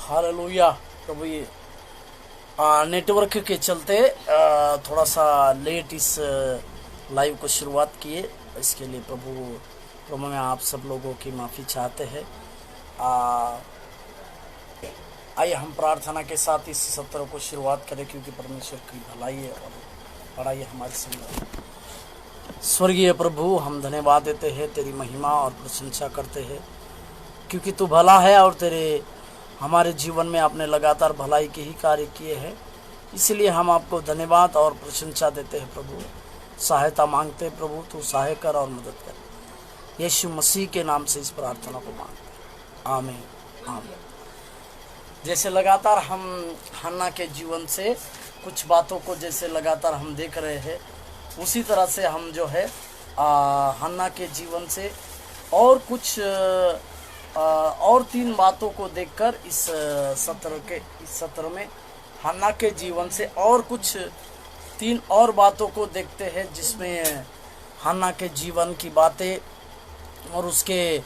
Hallelujah. प्रभु ये network के चलते थोड़ा सा लेट इस लाइव को शुरुआत किए, इसके लिए प्रभु मैं आप सब लोगों की माफ़ी चाहते हैं। आइए हम प्रार्थना के साथ इस सत्र को शुरुआत करें, क्योंकि परमेश्वर की भलाई है और बड़ाई हमारे संग। स्वर्गीय प्रभु, हम धन्यवाद देते हैं, तेरी महिमा और प्रशंसा करते हैं, क्योंकि तू भला है और तेरे हमारे जीवन में आपने लगातार भलाई के ही कार्य किए हैं। इसलिए हम आपको धन्यवाद और प्रशंसा देते हैं प्रभु। सहायता मांगते हैं प्रभु, तू सहाय कर और मदद कर। यीशु मसीह के नाम से इस प्रार्थना को मांगते हैं, आमीन आमीन। जैसे लगातार हम हन्ना के जीवन से कुछ बातों को जैसे लगातार हम देख रहे हैं, उसी तरह से हम जो है हन्ना के जीवन से और कुछ और 3 बातों को देखकर इस सत्र में हन्ना के जीवन से और कुछ 3 और बातों को देखते हैं, जिसमें हन्ना के जीवन की बातें और उसके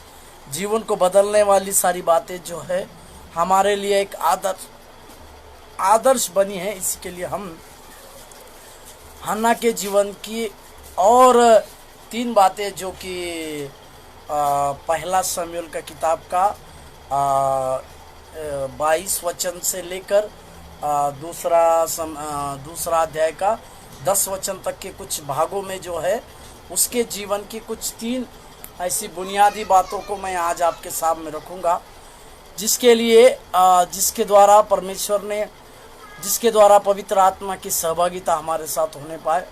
जीवन को बदलने वाली सारी बातें जो है हमारे लिए एक आदर्श बनी है। इसके लिए हम हन्ना के जीवन की और 3 बातें जो कि पहला शमूएल का किताब का 22 वचन से लेकर दूसरा अध्याय का 10 वचन तक के कुछ भागों में जो है उसके जीवन की कुछ 3 ऐसी बुनियादी बातों को मैं आज आपके सामने रखूंगा, जिसके द्वारा पवित्र आत्मा की सहभागिता हमारे साथ होने पाए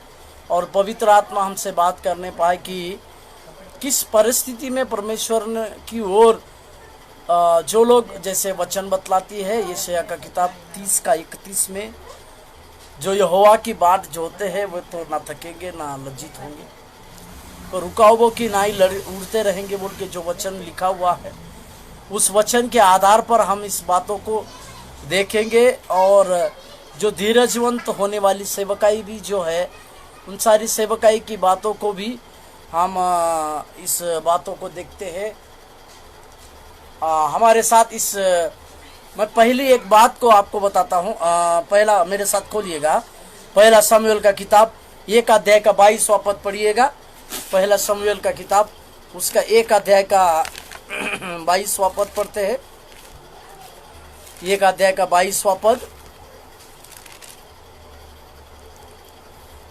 और पवित्र आत्मा हमसे बात करने पाए कि किस परिस्थिति में परमेश्वर की ओर जो लोग जैसे वचन बतलाती है यशायाह का किताब 30 का 31 में, जो यहोवा की बाट जोते हैं वो तो ना थकेंगे ना लज्जित होंगे, तो रुकावों की नाई उड़ते रहेंगे बोल के जो वचन लिखा हुआ है, उस वचन के आधार पर हम इस बातों को देखेंगे और जो धीरजवंत होने वाली सेवकाई भी जो है, उन सारी सेवकाई की बातों को भी हम इस बातों को देखते हैं। हमारे साथ मैं पहली एक बात को आपको बताता हूँ। पहला मेरे साथ खोलिएगा, पहला शमूएल का किताब 1 अध्याय का 22वां पद पढ़िएगा। पहला शमूएल का किताब उसका 1 अध्याय का 22वां पद पढ़ते हैं। 1 अध्याय का 22वां पद,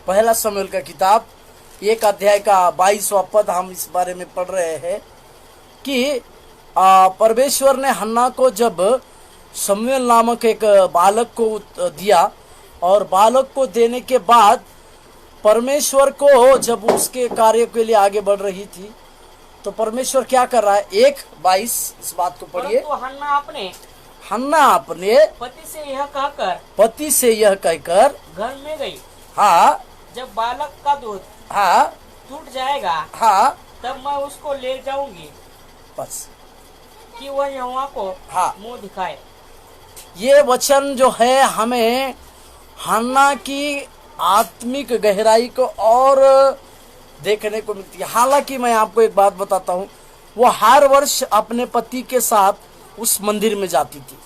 पहला शमूएल का किताब 1 अध्याय का 22वां पद हम इस बारे में पढ़ रहे हैं कि परमेश्वर ने हन्ना को जब शमूएल नामक एक बालक को दिया और बालक को देने के बाद परमेश्वर को जब उसके कार्य के लिए आगे बढ़ रही थी, तो परमेश्वर क्या कर रहा है। 1:22 इस बात को पढ़िए। तो हन्ना अपने पति से यह कहकर घर में गई। हाँ, जब बालक का दूध टूट जाएगा तब मैं उसको ले जाऊंगी, बस कि वह यहोवा को मुंह दिखाए। ये वचन जो है हमें हन्ना की आत्मिक गहराई को और देखने को मिलती है। हालांकि मैं आपको एक बात बताता हूँ, वो हर वर्ष अपने पति के साथ उस मंदिर में जाती थी।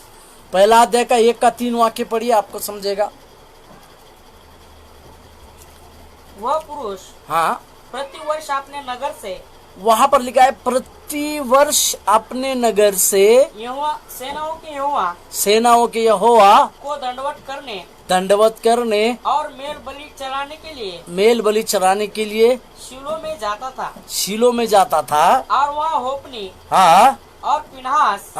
पहला अध्याय का 1 का 3 वाक्य पढ़िए, आपको समझेगा। वह पुरुष प्रति वर्ष अपने नगर से, वहां पर लिखा है प्रति वर्ष अपने नगर से सेनाओं के यहोवा को दंडवत करने और मेल बलि चढ़ाने के लिए शीलो में जाता था। और वहाँ होपनी और पिनहास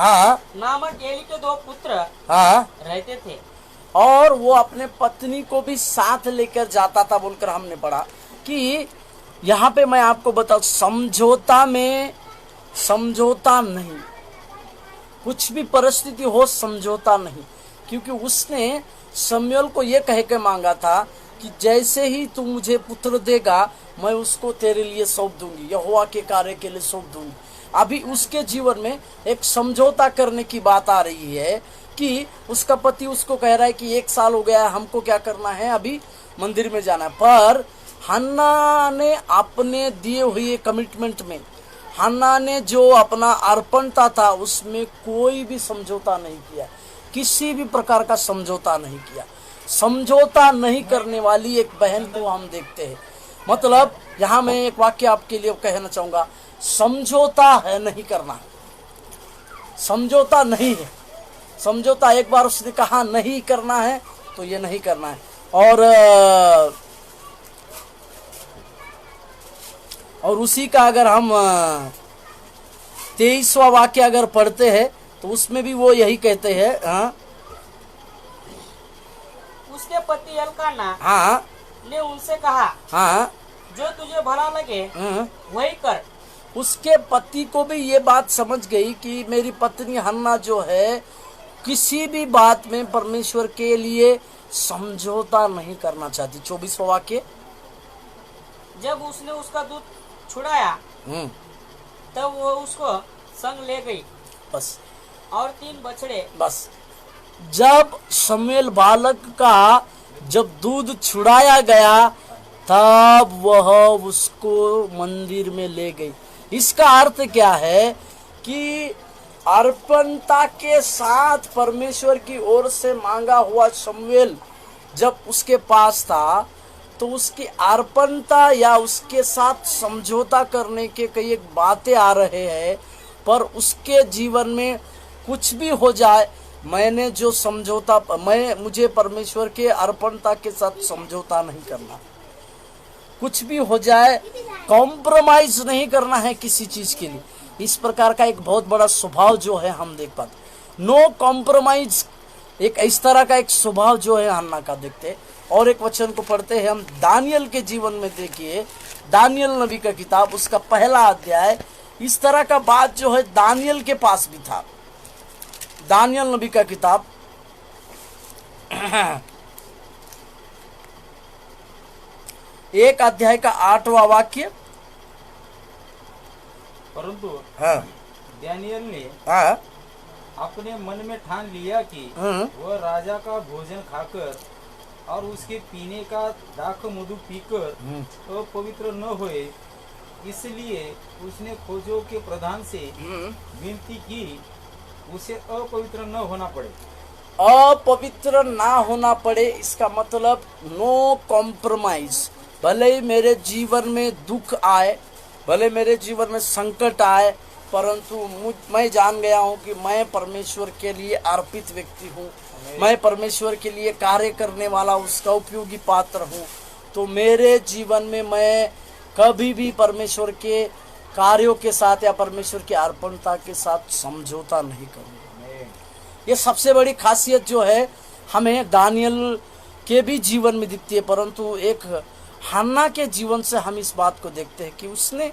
नामक एली के 2 पुत्र रहते थे, और वो अपने पत्नी को भी साथ लेकर जाता था बोलकर हमने पढ़ा कि यहाँ पे मैं आपको बताऊं, समझौता नहीं, कुछ भी परिस्थिति हो समझौता नहीं, क्योंकि उसने शमूएल को ये कह के मांगा था कि जैसे ही तू मुझे पुत्र देगा मैं उसको तेरे लिए सौंप दूंगी, यहोवा के कार्य के लिए सौंप दूंगी। अभी उसके जीवन में एक समझौता करने की बात आ रही है कि उसका पति उसको कह रहा है कि 1 साल हो गया है, हमको क्या करना है, अभी मंदिर में जाना है। पर हन्ना ने अपने दिए हुए कमिटमेंट में, हन्ना ने जो अपना अर्पणता था उसमें कोई भी समझौता नहीं किया। किसी भी प्रकार का समझौता नहीं किया। समझौता नहीं करने वाली एक बहन को हम देखते हैं। मतलब यहाँ मैं एक वाक्य आपके लिए कहना चाहूंगा, समझौता है नहीं करना, समझौता नहीं है। समझौता एक बार उसने कहा नहीं करना है तो ये नहीं करना है। और उसी का अगर हम 23वां वाक्य अगर पढ़ते हैं तो उसमें भी वो यही कहते हैं। हाँ, उसके पति एल्काना हाँ ने उनसे कहा, हाँ, जो तुझे भला लगे वही कर। उसके पति को भी ये बात समझ गई कि मेरी पत्नी हन्ना जो है किसी भी बात में परमेश्वर के लिए समझौता नहीं करना चाहती। 24वां वाक्य, जब उसने उसका दूध छुड़ाया तब वो उसको संग ले गई बस, और 3 बछड़े। बस जब शमूएल बालक का जब दूध छुड़ाया गया तब वह उसको मंदिर में ले गई। इसका अर्थ क्या है कि अर्पणता के साथ परमेश्वर की ओर से मांगा हुआ शमूएल जब उसके पास था तो उसकी अर्पणता या उसके साथ समझौता करने के कई एक बातें आ रहे हैं, पर उसके जीवन में कुछ भी हो जाए, मैंने जो समझौता मुझे परमेश्वर के अर्पणता के साथ समझौता नहीं करना। कुछ भी हो जाए, कॉम्प्रोमाइज नहीं करना है किसी चीज के लिए। इस प्रकार का एक बहुत बड़ा स्वभाव जो है हम देख पाते, नो कॉम्प्रोमाइज, एक इस तरह का एक स्वभाव जो है हन्ना का देखते। और एक वचन को पढ़ते हैं हम दानियल के जीवन में। देखिए दानियल नबी का किताब, उसका पहला अध्याय। इस तरह का बात जो है दानियल के पास भी था। दानियल नबी का किताब एक अध्याय का 8वां वाक्य। परंतु दानियल ने अपने मन में ठान लिया कि वह राजा का भोजन खाकर और उसके पीने का दाख मधु पीकर तो पवित्र न होए, इसलिए उसने खोजों के प्रधान से विनती की उसे अपवित्र न होना पड़े। अपवित्र ना होना पड़े, इसका मतलब नो कॉम्प्रोमाइज। भले ही मेरे जीवन में दुख आए, भले मेरे जीवन में संकट आए, परंतु मैं जान गया हूँ कि मैं परमेश्वर के लिए अर्पित व्यक्ति हूँ, मैं परमेश्वर के लिए कार्य करने वाला उसका उपयोगी पात्र हूँ। तो मेरे जीवन में मैं कभी भी परमेश्वर के कार्यों के साथ या परमेश्वर की अर्पणता के साथ समझौता नहीं करूँगा। ये सबसे बड़ी खासियत जो है हमें दानियल के भी जीवन में दिखती है, परंतु एक हन्ना के जीवन से हम इस बात को देखते हैं कि उसने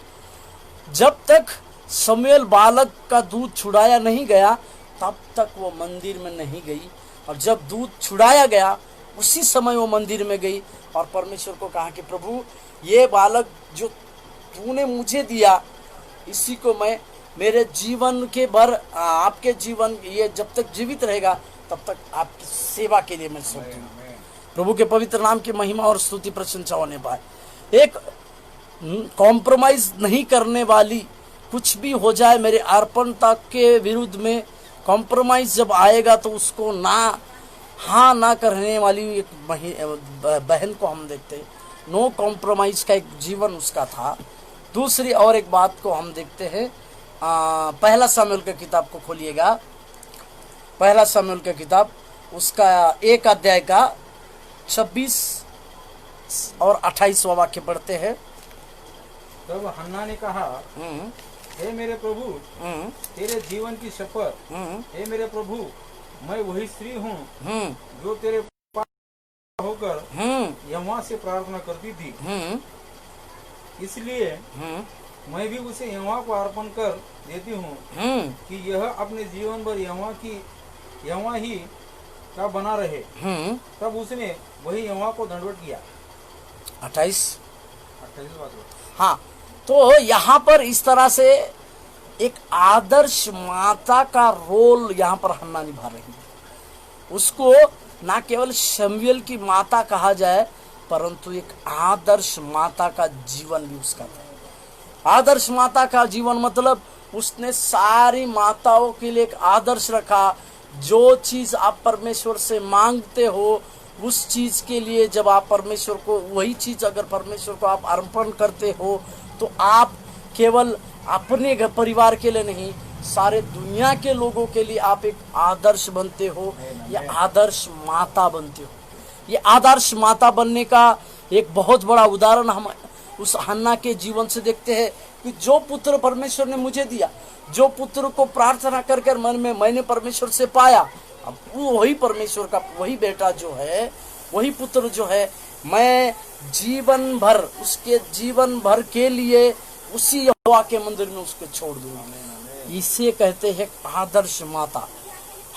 जब तक शमूएल बालक का दूध छुड़ाया नहीं गया तब तक वो मंदिर में नहीं गई, और जब दूध छुड़ाया गया उसी समय वो मंदिर में गई और परमेश्वर को कहा कि प्रभु ये बालक जो तूने मुझे दिया इसी को मैं मेरे जीवन के भर आपके जीवन ये जब तक जीवित रहेगा तब तक आपकी सेवा के लिए मैं सौंप दूंगा। प्रभु के पवित्र नाम की महिमा और स्तुति प्रशंसा होने पाए। एक कॉम्प्रोमाइज नहीं करने वाली, कुछ भी हो जाए मेरे अर्पणता के विरुद्ध में कॉम्प्रोमाइज जब आएगा तो उसको ना करने वाली एक बहन को हम देखते हैं। नो कॉम्प्रोमाइज का एक जीवन उसका था। दूसरी और एक बात को हम देखते हैं, पहला शमूएल की किताब को खोलिएगा। पहला शमूएल की किताब उसका 1 अध्याय का 26 और 28वां वाक्य पढ़ते हैं। तब हन्ना ने कहा, हे मेरे प्रभु, तेरे जीवन की शपथ, हे मेरे प्रभु, मैं वही स्त्री हूँ जो तेरे पास होकर यहोवा से प्रार्थना करती थी, इसलिए मैं भी उसे यहोवा को अर्पण कर देती हूँ कि यह अपने जीवन भर यहोवा ही का बना रहे। तब उसने वही यहोवा को दंडवत किया। 28 बात। हाँ, तो यहाँ पर इस तरह से एक आदर्श माता का रोल यहाँ पर हन्ना निभा रही है। उसको ना केवल शमूएल की माता कहा जाए, परंतु एक आदर्श माता का जीवन भी उसका था। आदर्श माता का जीवन मतलब उसने सारी माताओं के लिए एक आदर्श रखा, जो चीज आप परमेश्वर से मांगते हो उस चीज के लिए जब आप परमेश्वर को वही चीज अगर परमेश्वर को आप अर्पण करते हो तो आप केवल अपने घर परिवार के लिए नहीं, सारे दुनिया के लोगों के लिए आप एक आदर्श बनते हो, या आदर्श माता बनते हो। ये आदर्श माता बनने का एक बहुत बड़ा उदाहरण हम उस हन्ना के जीवन से देखते हैं कि जो पुत्र परमेश्वर ने मुझे दिया, जो पुत्र को प्रार्थना कर कर मन में मैंने परमेश्वर से पाया, अब वही परमेश्वर का वही बेटा जो है, वही पुत्र जो है, मैं जीवन भर उसके जीवन भर के लिए उसी यहोवा के मंदिर में उसको छोड़ दूंगा। इसे कहते हैं आदर्श माता।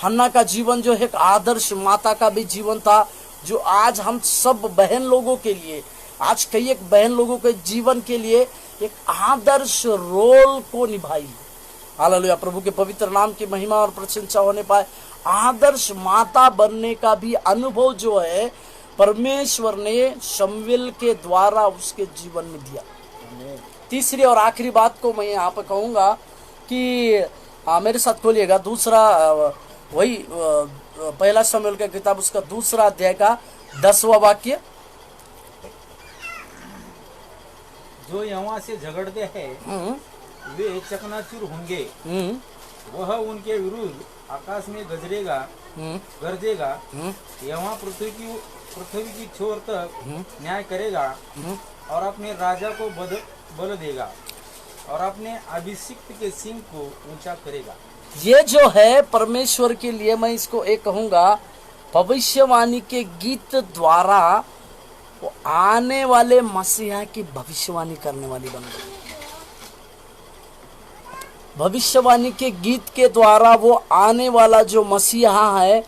हन्ना का जीवन जो है एक आदर्श माता का भी जीवन था, जो आज हम सब बहन लोगों के लिए, आज कई एक बहन लोगों के जीवन के लिए एक आदर्श रोल को निभाई। हालेलुया, प्रभु के पवित्र नाम की महिमा और प्रशंसा होने पाए। आदर्श माता बनने का भी अनुभव जो है परमेश्वर ने शमूएल के द्वारा उसके जीवन में दिया। तीसरी और आखिरी बात को मैं यहाँ पर कहूँगा कि मेरे साथ खोलिएगा दूसरा वही पहला शमूएल का किताब उसका दूसरा अध्याय का 10वां वाक्य। जो यहोवा से झगड़ते हैं वे चकनाचूर होंगे, वह उनके विरुद्ध आकाश में गरजेगा। यहोवा पृथ्वी की छोर तक न्याय करेगा और अपने राजा को बल देगा और अपने अभिषिक्त के सिंह को ऊंचा करेगा। ये जो है परमेश्वर के लिए, मैं इसको एक कहूंगा, भविष्यवाणी के गीत द्वारा वो आने वाले मसीहा की भविष्यवाणी करने वाली बन गई। भविष्यवाणी के गीत के द्वारा वो आने वाला जो मसीहा है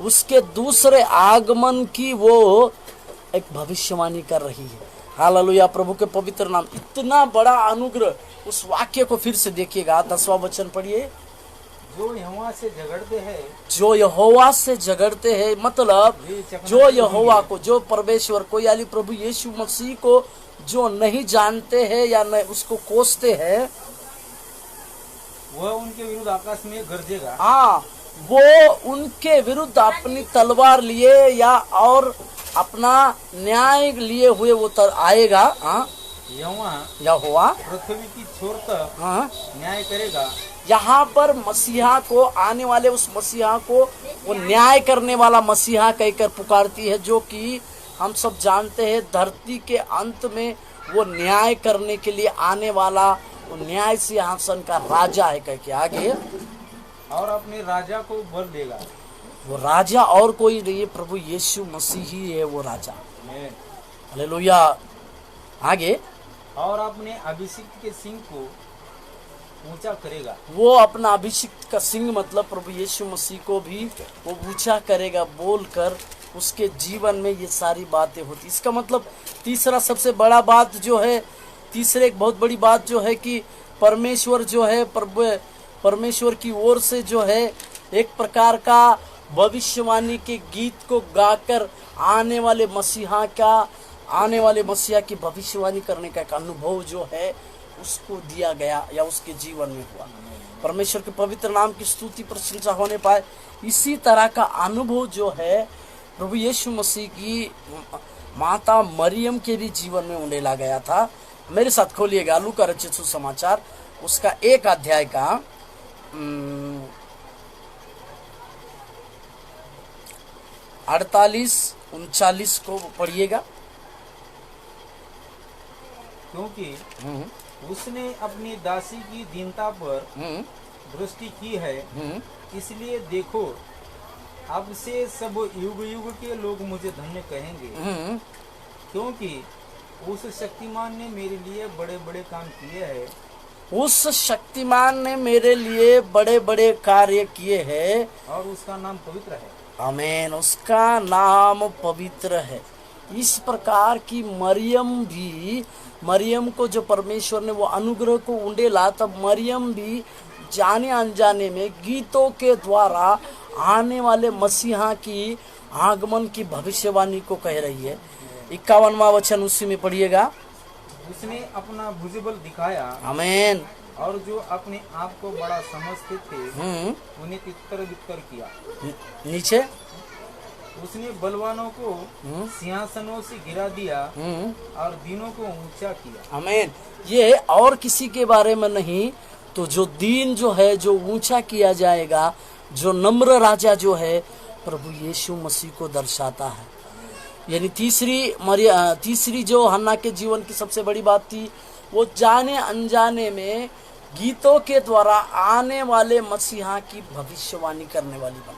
उसके दूसरे आगमन की वो एक भविष्यवाणी कर रही है। हालेलुया, प्रभु के पवित्र नाम। इतना बड़ा अनुग्रह। उस वाक्य को फिर से देखिएगा, 10वां वचन पढ़िए। जो यहोवा से झगड़ते हैं, जो यहोवा से झगड़ते हैं मतलब जो यहोवा को, जो परमेश्वर को यानी प्रभु यीशु मसीह को जो नहीं जानते हैं या नहीं उसको कोसते हैं, वह उनके विरुद्ध आकाश में गरजेगा। हाँ, वो उनके विरुद्ध अपनी तलवार लिए या और अपना न्याय लिए हुए वो आएगा। हाँ, यहोवा पृथ्वी की छोर तक न्याय करेगा। यहाँ पर मसीहा को, आने वाले उस मसीहा को वो न्याय करने वाला मसीहा कहकर पुकारती है, जो कि हम सब जानते हैं धरती के अंत में वो न्याय करने के लिए आने वाला वो न्याय सिंहासन का राजा है कह के आगे। और अपने राजा को बल देगा। वो राजा और कोई नहीं, प्रभु यीशु मसीह ही है वो राजा। हालेलुया। आगे, और अपने अभिषिक्त के सिंह को ऊंचा करेगा। वो अपना अभिषिक्त का सिंह मतलब प्रभु यीशु मसीह को भी वो ऊंचा करेगा बोलकर उसके जीवन में ये सारी बातें होती। इसका मतलब तीसरा सबसे बड़ा बात जो है, तीसरे एक बहुत बड़ी बात जो है कि परमेश्वर जो है, परमेश्वर की ओर से जो है एक प्रकार का भविष्यवाणी के गीत को गाकर आने वाले मसीहा की भविष्यवाणी करने का एक अनुभव जो है उसको दिया गया या उसके जीवन में हुआ। परमेश्वर के पवित्र नाम की स्तुति प्रशंसा होने पाए। इसी तरह का अनुभव जो है प्रभु यीशु मसीह की माता मरियम के भी जीवन में उंडेला गया था। मेरे साथ खोलिएगा लूका रचित सुसमाचार उसका 1 अध्याय का 48-39 को पढ़िएगा। क्योंकि उसने अपनी दासी की दीनता पर दृष्टि की है, इसलिए देखो अब से सब युग युग के लोग मुझे धन्य कहेंगे, क्योंकि उस शक्तिमान ने मेरे लिए बड़े बड़े काम किए हैं। उस शक्तिमान ने मेरे लिए बड़े बड़े कार्य किए हैं और उसका नाम पवित्र है। आमीन, उसका नाम पवित्र है। इस प्रकार की मरियम को जो परमेश्वर ने वो अनुग्रह को उंडेला, तब मरियम भी जाने अनजाने में गीतों के द्वारा आने वाले मसीहा की आगमन की भविष्यवाणी को कह रही है। 51वां वचन उसी में पढ़िएगा। उसने अपना भुजबल दिखाया, आमीन, और जो अपने आप को बड़ा समझते थे उन्हें तितर बितर किया। नीचे उसने बलवानों को सिंहासनों से गिरा दिया और दीनों को ऊंचा किया। आमीन। ये और किसी के बारे में नहीं, तो जो दीन जो है, जो ऊंचा किया जाएगा, जो नम्र राजा जो है, प्रभु यीशु मसीह को दर्शाता है। यानी तीसरी जो हन्ना के जीवन की सबसे बड़ी बात थी, वो जाने अनजाने में गीतों के द्वारा आने वाले मसीहा की भविष्यवाणी करने वाली बना।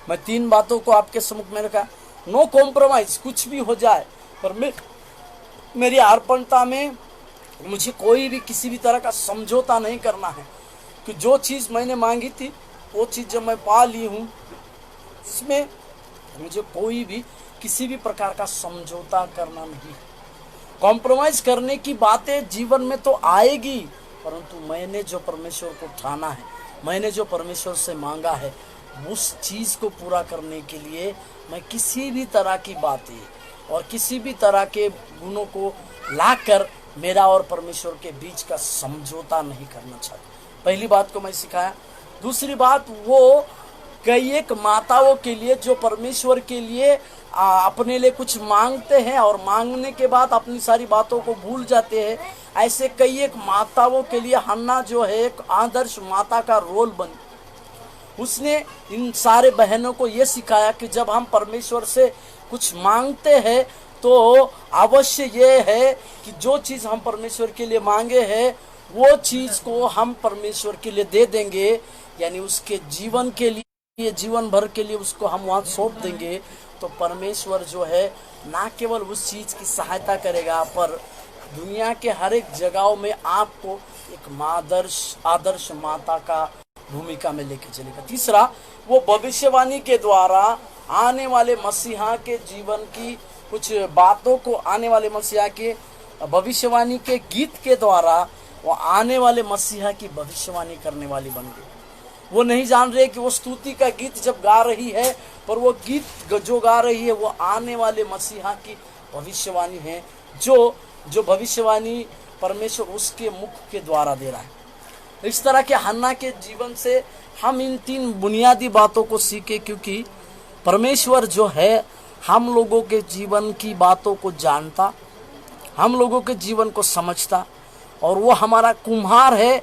मैं 3 बातों को आपके सम्मुख में रखा। नो कॉम्प्रोमाइज, कुछ भी हो जाए, पर मेरी अर्पणता में मुझे कोई भी किसी भी तरह का समझौता नहीं करना है कि जो चीज़ मैंने मांगी थी वो चीज़ जब मैं पा ली हूँ, इसमें मुझे कोई भी किसी भी प्रकार का समझौता करना नहीं। कॉम्प्रोमाइज करने की बातें जीवन में तो आएगी, परंतु मैंने जो परमेश्वर को ठाना है, मैंने जो परमेश्वर से मांगा है, उस चीज़ को पूरा करने के लिए मैं किसी भी तरह की बातें और किसी भी तरह के गुणों को लाकर मेरा और परमेश्वर के बीच का समझौता नहीं करना चाहता। पहली बात को मैं सिखाया। दूसरी बात, वो कई एक माताओं के लिए जो परमेश्वर के लिए अपने लिए कुछ मांगते हैं और मांगने के बाद अपनी सारी बातों को भूल जाते हैं, ऐसे कई एक माताओं के लिए हन्ना जो है एक आदर्श माता का रोल बनी। उसने इन सारे बहनों को ये सिखाया कि जब हम परमेश्वर से कुछ मांगते हैं तो अवश्य ये है कि जो चीज़ हम परमेश्वर के लिए मांगे हैं वो चीज़ को हम परमेश्वर के लिए दे देंगे, यानी उसके जीवन के लिए, जीवन भर के लिए उसको हम वहाँ सौंप देंगे। तो परमेश्वर जो है ना केवल उस चीज़ की सहायता करेगा, पर दुनिया के हर एक जगहों में आपको एक आदर्श माता का भूमिका में लेके चलेगा। तीसरा, वो भविष्यवाणी के द्वारा आने वाले मसीहा के जीवन की कुछ बातों को, आने वाले मसीहा के भविष्यवाणी के गीत के द्वारा वो आने वाले मसीहा की भविष्यवाणी करने वाली बन गई। वो नहीं जान रहे कि वो स्तुति का गीत जब गा रही है, पर वो गीत जो गा रही है वो आने वाले मसीहा की भविष्यवाणी है, जो भविष्यवाणी परमेश्वर उसके मुख के द्वारा दे रहा है। इस तरह के हन्ना के जीवन से हम इन 3 बुनियादी बातों को सीखे, क्योंकि परमेश्वर जो है हम लोगों के जीवन की बातों को जानता, हम लोगों के जीवन को समझता, और वो हमारा कुम्हार है।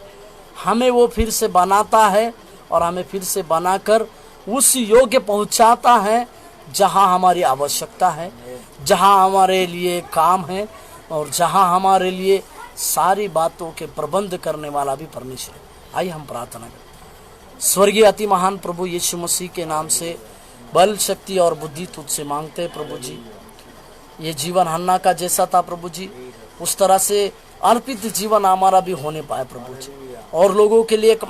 हमें वो फिर से बनाता है और हमें फिर से बनाकर उस योग्य पहुंचाता है जहां हमारी आवश्यकता है, जहां हमारे लिए काम है, और जहां हमारे लिए सारी बातों के प्रबंध करने वाला भी परमेश्वर है। आइए हम प्रार्थना करें। स्वर्गीय अति महान प्रभु यीशु मसीह के नाम से बल, शक्ति और बुद्धि तुझसे मांगते हैं प्रभु जी। ये जीवन हन्ना का जैसा था प्रभु जी, उस तरह से अर्पित जीवन हमारा भी होने पाए प्रभु जी, और लोगों के लिए एक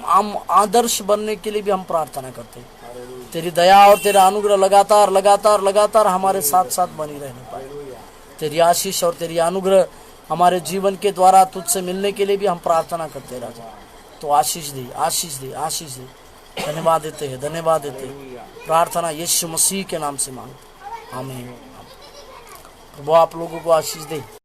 आदर्श बनने के लिए भी हम प्रार्थना करते हैं। तेरी दया और तेरा अनुग्रह लगातार लगातार लगातार हमारे साथ साथ बनी रहने पाए। तेरी आशीष और तेरी अनुग्रह हमारे जीवन के द्वारा तुझसे मिलने के लिए भी हम प्रार्थना करते हैं राजा। तो आशीष दे, आशीष दे, आशीष दे। धन्यवाद देते हैं, धन्यवाद देते हैं। प्रार्थना यीशु मसीह के नाम से मांगते, आमीन। प्रभु आप लोगों को आशीष दे।